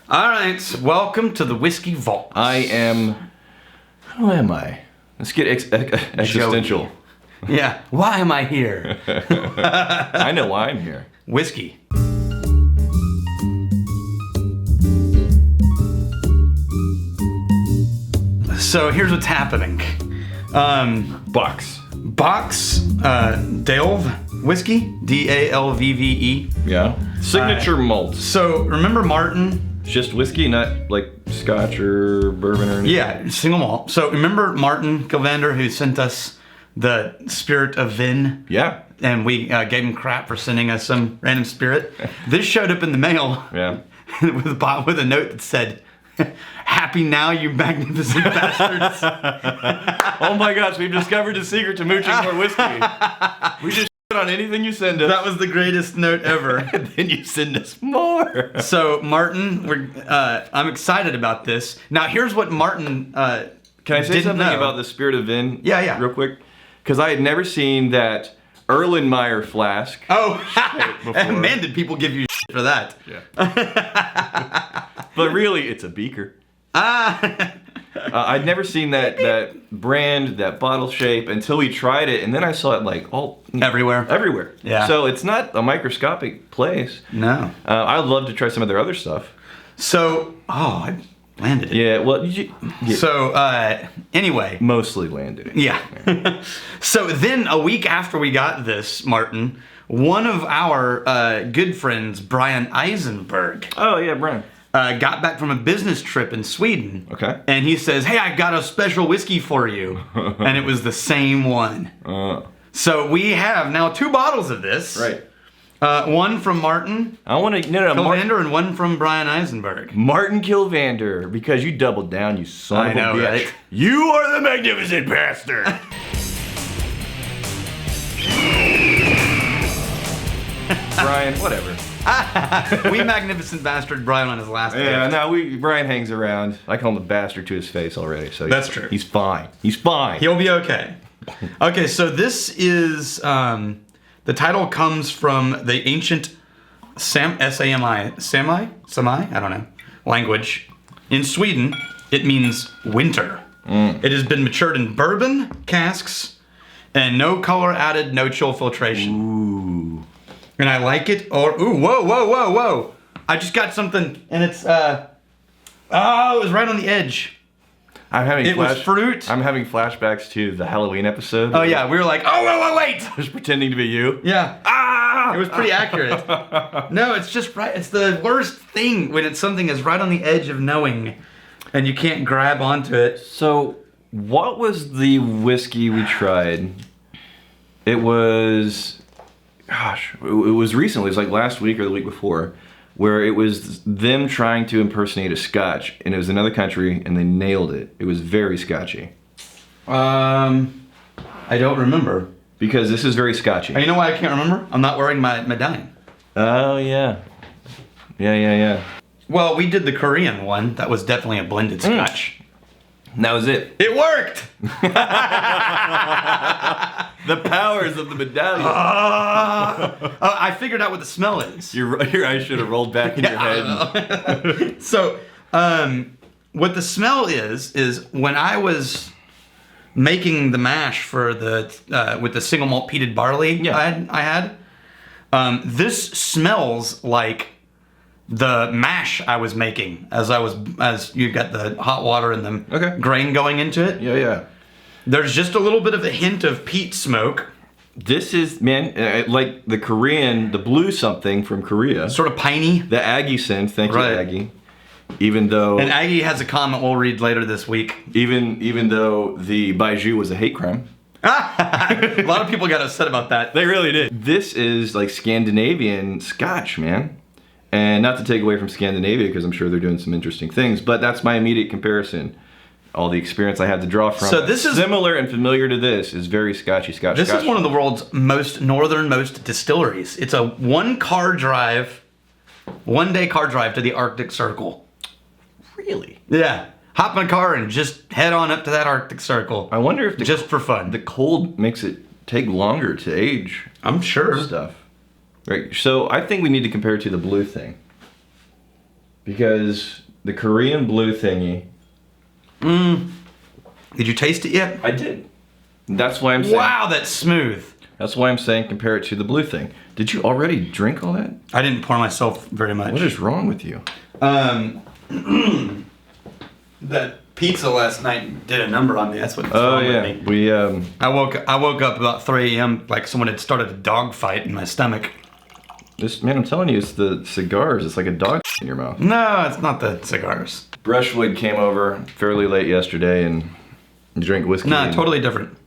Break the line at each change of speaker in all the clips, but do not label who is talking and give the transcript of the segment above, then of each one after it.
All right, welcome to the Whiskey Vault.
Who am I? Let's get existential.
Yeah, why am I here?
I know why I'm here.
Whiskey. So here's what's happening.
BOX.
BOX Delve Whiskey, D-A-L-V-V-E.
Yeah. Signature malt.
So remember Martin?
It's just whiskey, not like Scotch or bourbon or anything.
Yeah, single malt. So remember Martin Gilvander who sent us the Spirit of Vin?
Yeah.
And we gave him crap for sending us some random spirit. This showed up in the mail.
Yeah.
with a note that said, "Happy now, you magnificent bastards."
Oh my gosh, we've discovered the secret to mooching more whiskey. We just shit on anything you send us.
That was the greatest note ever.
And then you send us more.
So Martin, I'm excited about this. Now here's what Martin
Can I say
didn't
something
know.
about the Spirit of Vin?
Yeah.
Real quick. Because I had never seen that Erlenmeyer flask.
Oh,
before.
man, did people give you shit for that?
Yeah. But really, it's a beaker. I'd never seen that brand, that bottle shape until we tried it, and then I saw it like all
Everywhere. Yeah.
So it's not a microscopic place.
No.
I'd love to try some of their other stuff.
So, I landed it.
Yeah. Well.
So, anyway.
Mostly landed it.
Yeah. So then a week after we got this, Martin, one of our good friends, Brian Eisenberg,
Oh yeah, Brian.
got back from a business trip in Sweden.
Okay.
And he says, "Hey, I got a special whiskey for you." And it was the same one. So we have now 2 bottles of this.
Right.
One from Martin
I want to
Gilvander and one from Brian Eisenberg.
Martin Gilvander, because you doubled down, you son of a bitch.
Right?
You are the magnificent bastard. Brian, whatever.
We magnificent bastard Brian on his last day.
Yeah, no, Brian hangs around. I call him the bastard to his face already. So
That's true.
He's fine. He's fine.
He'll be okay. Okay, so this is, the title comes from the ancient Sami, I don't know, language. In Sweden, it means winter. It has been matured in bourbon casks and no color added, no chill filtration.
Ooh.
And I like it. Whoa. I just got something and it's, it was right on the edge.
It
was fruit.
I'm having flashbacks to the Halloween episode.
Oh yeah, we were like, oh, wait.
I was pretending to be you.
Yeah. It was pretty accurate. No, it's just right. It's the worst thing when it's something is right on the edge of knowing and you can't grab onto it.
So, what was the whiskey we tried? It was, it was recently. It was like last week or the week before, where it was them trying to impersonate a Scotch, and it was another country, and they nailed it. It was very Scotchy.
I don't remember.
Because this is very Scotchy.
You know why I can't remember? I'm not wearing my medallion.
Oh, yeah. Yeah.
Well, we did the Korean one. That was definitely a blended Scotch.
And that was it.
It worked!
The powers of the medallion.
I figured out what the smell is.
Your eyes should have rolled back in your head.
So, what the smell is when I was making the mash for the with the single malt peated barley I had, this smells like the mash I was making as you got the hot water and the grain going into it.
Yeah.
There's just a little bit of a hint of peat smoke.
This is, man, like the Korean, the blue something from Korea.
Sort of piney.
The Aggie scent, thank you, Aggie. Even though...
And Aggie has a comment we'll read later this week.
Even though the Baiju was a hate crime.
A lot of people got upset about that.
They really did. This is like Scandinavian Scotch, man. And not to take away from Scandinavia, because I'm sure they're doing some interesting things, but that's my immediate comparison. All the experience I had to draw from.
So this is
similar and familiar to this. Is very Scotchy Scotch.
This is one of the world's most northernmost distilleries. It's a one-day car drive to the Arctic Circle.
Really?
Yeah. Hop in a car and just head on up to that Arctic Circle.
I wonder if
just for fun.
The cold makes it take longer to age.
I'm sure.
Stuff. Right. So I think we need to compare it to the blue thing. because the Korean blue thingy.
Did you taste it yet?
I did. That's why I'm saying.
Wow, that's smooth.
That's why I'm saying compare it to the blue thing. Did you already drink all that?
I didn't pour myself very much.
What is wrong with you?
That pizza last night did a number on me. That's what's
Oh
wrong
yeah,
with me.
we
I woke up about 3 a.m. like someone had started a dog fight in my stomach.
this man. I'm telling you, it's the cigars. It's like a dog in your mouth.
No, it's not the cigars.
Brushwood came over fairly late yesterday and drank whiskey.
No,
and-
totally different.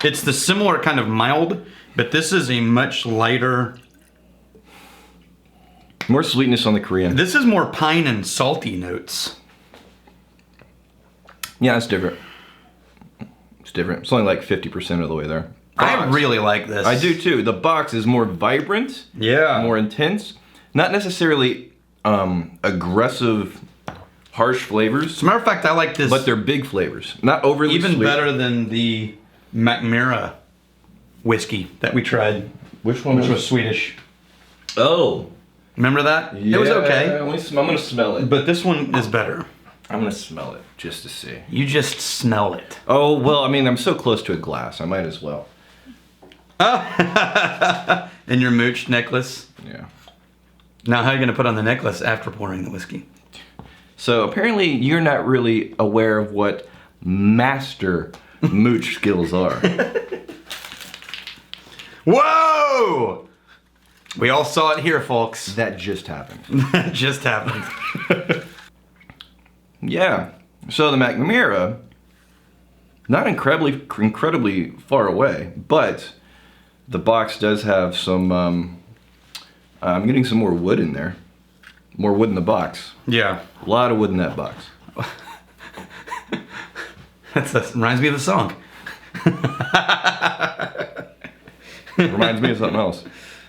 It's the similar kind of mild, but this is a much lighter.
More sweetness on the Korean.
This is more pine and salty notes.
Yeah, it's different. It's different. It's only like 50% of the way there.
I
Box.
really like this.
I do too. The box is more vibrant,
Yeah.
more intense, not necessarily aggressive, harsh flavors,
As a matter of fact, I like this
but they're big flavors. Not overly
even
sweet.
better than the Mackmyra whiskey that we tried,
Which one
which was Swedish.
Oh.
Remember that? It was okay.
I'm going to smell it.
But this one is better.
I'm going to smell it just to see.
You just smell it.
Oh, well, I mean, I'm so close to a glass. I might as well.
And your mooch necklace.
Yeah.
Now, how are you going to put on the necklace after pouring the whiskey?
So apparently you're not really aware of what master mooch skills are.
Whoa! We all saw it here, folks.
That just happened.
That just happened.
Yeah. So the Mackmyra, not incredibly far away, but the box does have some. I'm getting some more wood in there. More wood in the box.
Yeah.
A lot of wood in that box.
That reminds me of the song.
Reminds me of something else.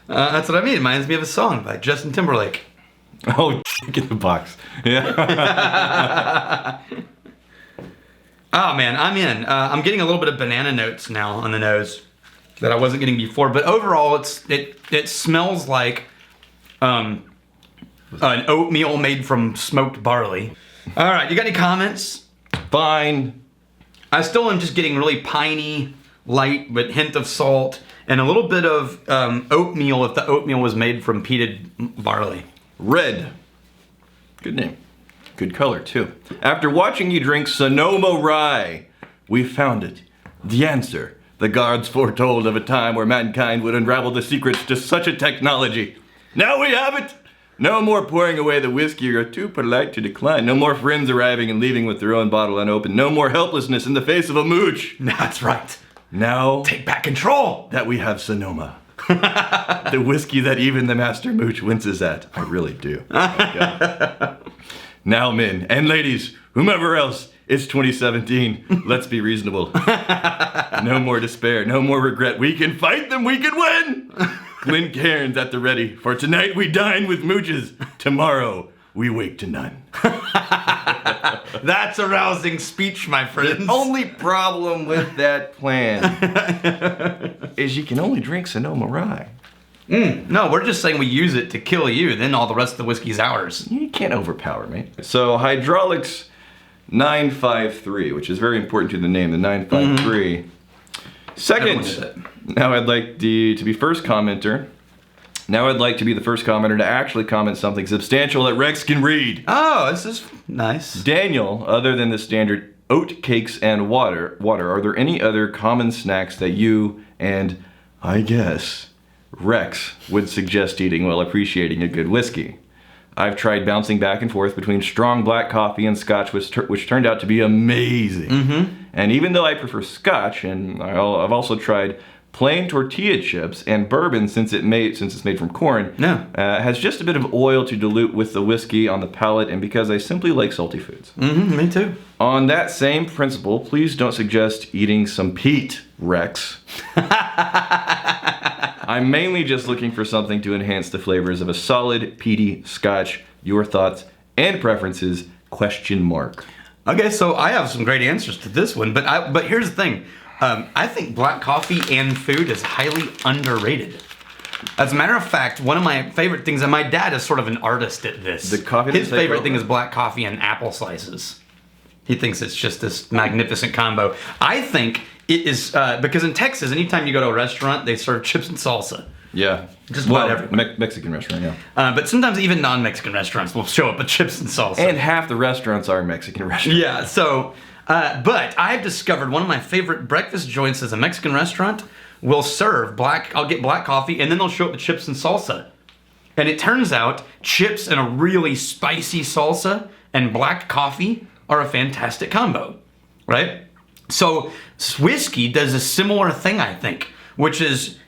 That's what I mean. It reminds me of a song by Justin Timberlake.
Oh, get the box. Yeah.
Oh man, I'm in. I'm getting a little bit of banana notes now on the nose that I wasn't getting before. But overall, it smells like an oatmeal made from smoked barley. All right, you got any comments?
Fine.
I still am just getting really piney, light, but hint of salt, and a little bit of oatmeal if the oatmeal was made from peated barley.
Red. Good name. Good color, too. After watching you drink Sonoma Rye, we found it. The answer. The gods foretold of a time where mankind would unravel the secrets to such a technology. Now we have it! No more pouring away the whiskey you're too polite to decline. No more friends arriving and leaving with their own bottle unopened. No more helplessness in the face of a mooch.
That's right.
Now
Take back control.
that we have Sonoma. The whiskey that even the master mooch winces at. I really do. Oh my God. Now, men and ladies, whomever else, it's 2017. Let's be reasonable. No more despair, no more regret. We can fight them, we can win. Glen Cairns at the ready. For tonight we dine with mooches. Tomorrow we wake to none.
That's a rousing speech, my friends.
The only problem with that plan is you can only drink Sonoma Rye.
No, we're just saying we use it to kill you, then all the rest of the whiskey's ours.
You can't overpower me. So Hydraulics 953, which is very important to the name, the 953.
Everyone
Second,
did it.
now I'd like to be first commenter. Now I'd like to be the first commenter to actually comment something substantial that Rex can read.
Oh, this is nice.
Daniel, other than the standard oat cakes and water, are there any other common snacks that you and, I guess, Rex would suggest eating while appreciating a good whiskey? I've tried bouncing back and forth between strong black coffee and scotch, which turned out to be amazing. And even though I prefer scotch, and I've also tried plain tortilla chips and bourbon since it's made from corn, has just a bit of oil to dilute with the whiskey on the palate, and because I simply like salty foods.
Me too.
On that same principle, please don't suggest eating some peat, Rex. I'm mainly just looking for something to enhance the flavors of a solid peaty scotch. Your thoughts and preferences, ?
Okay, so I have some great answers to this one, but here's the thing. I think black coffee and food is highly underrated. As a matter of fact, one of my favorite things, and my dad is sort of an artist at this.
The coffee.
His favorite thing is black coffee and apple slices. He thinks it's just this magnificent combo. I think it is because in Texas, anytime you go to a restaurant, they serve chips and salsa.
Yeah.
Just whatever.
Mexican restaurant, yeah.
But sometimes even non-Mexican restaurants will show up with chips and salsa.
And half the restaurants are Mexican restaurants.
Yeah, so, but I've discovered one of my favorite breakfast joints is a Mexican restaurant will serve I'll get black coffee, and then they'll show up with chips and salsa. And it turns out chips and a really spicy salsa and black coffee are a fantastic combo, right? So whiskey does a similar thing, I think, which is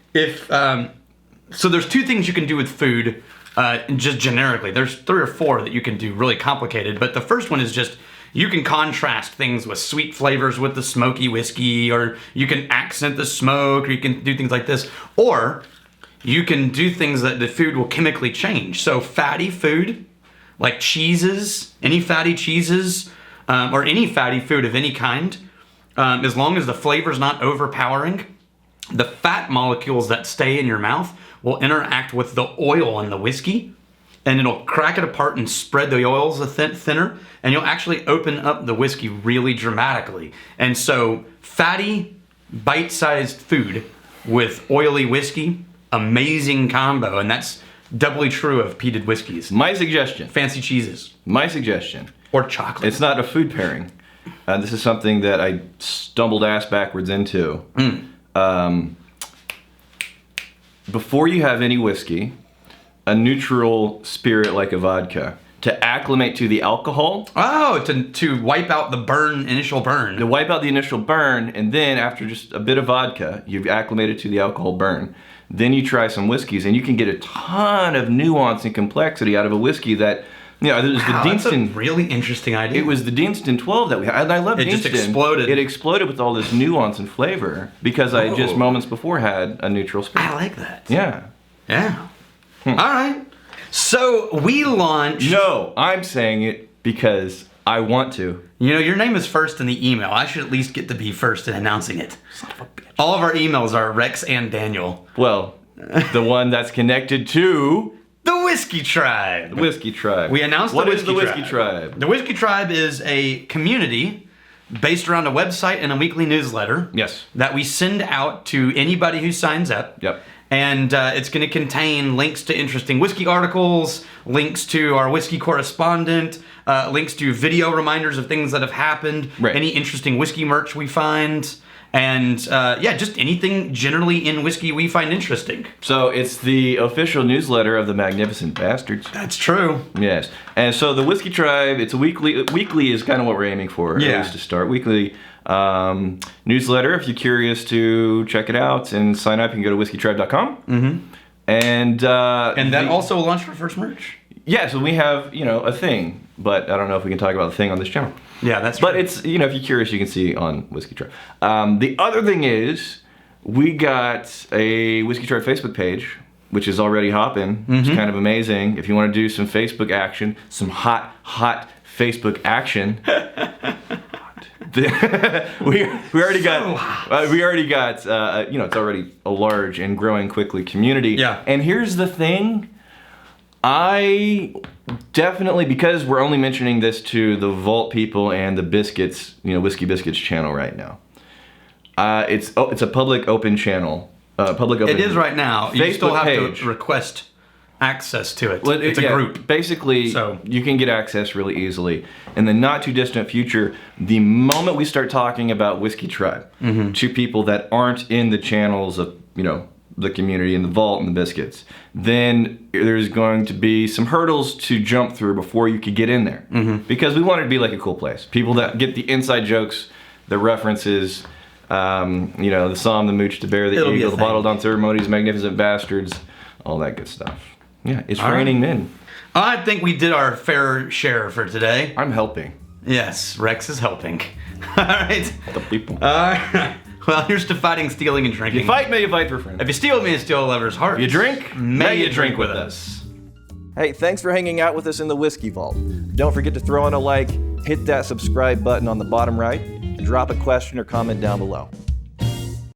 so there's two things you can do with food, just generically. There's 3 or 4 that you can do really complicated, but the first one is just you can contrast things with sweet flavors with the smoky whiskey, or you can accent the smoke, or you can do things like this, or you can do things that the food will chemically change. So fatty food, like cheeses, any fatty cheeses, or any fatty food of any kind, as long as the flavor's not overpowering, the fat molecules that stay in your mouth will interact with the oil in the whiskey, and it'll crack it apart and spread the oils thinner, and you'll actually open up the whiskey really dramatically. And so fatty, bite-sized food with oily whiskey, amazing combo, and that's doubly true of peated whiskeys.
My suggestion.
Fancy cheeses.
My suggestion.
Or chocolate.
It's not a food pairing. This is something that I stumbled ass backwards into. Before you have any whiskey, a neutral spirit like a vodka, to acclimate to the alcohol.
Oh, to wipe out the initial burn.
To wipe out the initial burn, and then after just a bit of vodka, you've acclimated to the alcohol burn. Then you try some whiskeys, and you can get a ton of nuance and complexity out of a whiskey that, it was the Deanston.
That's a really interesting idea.
It was the Deanston 12 that we had. And I love Deanston. It just
exploded.
It exploded with all this nuance and flavor because I just moments before had a neutral spirit.
I like that.
Yeah.
Yeah. All right. So we launched.
No, I'm saying it because I want to.
Your name is first in the email. I should at least get to be first in announcing it. Son of a bitch. All of our emails are Rex and Daniel.
Well, the one that's connected to
the Whiskey Tribe.
The Whiskey Tribe.
We announced
what
the
is the Whiskey Tribe?
The Whiskey Tribe is a community based around a website and a weekly newsletter.
Yes.
That we send out to anybody who signs up.
Yep.
And it's going to contain links to interesting whiskey articles, links to our whiskey correspondent, links to video reminders of things that have happened, any interesting whiskey merch we find, and just anything generally in whiskey we find interesting.
So it's the official newsletter of the Magnificent Bastards.
That's true.
Yes. And so the Whiskey Tribe, it's a weekly is kind of what we're aiming for, at least to start. Weekly newsletter. If you're curious to check it out and sign up, you can go to whiskeytribe.com.
Mm-hmm.
And
that also launched our first merch.
Yeah, so we have, a thing, but I don't know if we can talk about the thing on this channel.
Yeah, that's true.
But it's, if you're curious, you can see on Whiskey Tribe. The other thing is, we got a Whiskey Tribe Facebook page, which is already hopping. It's kind of amazing. If you want to do some Facebook action, some hot Facebook action. we already got it's already a large and growing quickly community.
Yeah.
And here's the thing, I definitely, because we're only mentioning this to the Vault people and the Biscuits, Whiskey Biscuits channel right now. It's a public open channel. It is right now.
You
Facebook
still have
page.
to request access to it.
Well,
it's a group.
Basically, so you can get access really easily. In the not too distant future, the moment we start talking about Whiskey Tribe to people that aren't in the channels of, the community and the Vault and the Biscuits, then there's going to be some hurdles to jump through before you could get in there. Because we want it to be like a cool place. People that get the inside jokes, the references, the Somm, the Mooch, the Bear, the Eagle, the Bottled on Ceremonies, Magnificent Bastards, all that good stuff. Yeah, it's raining men.
I think we did our fair share for today.
I'm helping.
Yes, Rex is helping. All right.
The people.
Well, here's to fighting, stealing, and drinking.
You fight me, you fight for friends.
If you steal me, you steal a lover's heart.
If you drink,
may you drink with us.
Hey, thanks for hanging out with us in the Whiskey Vault. Don't forget to throw in a like, hit that subscribe button on the bottom right, and drop a question or comment down below.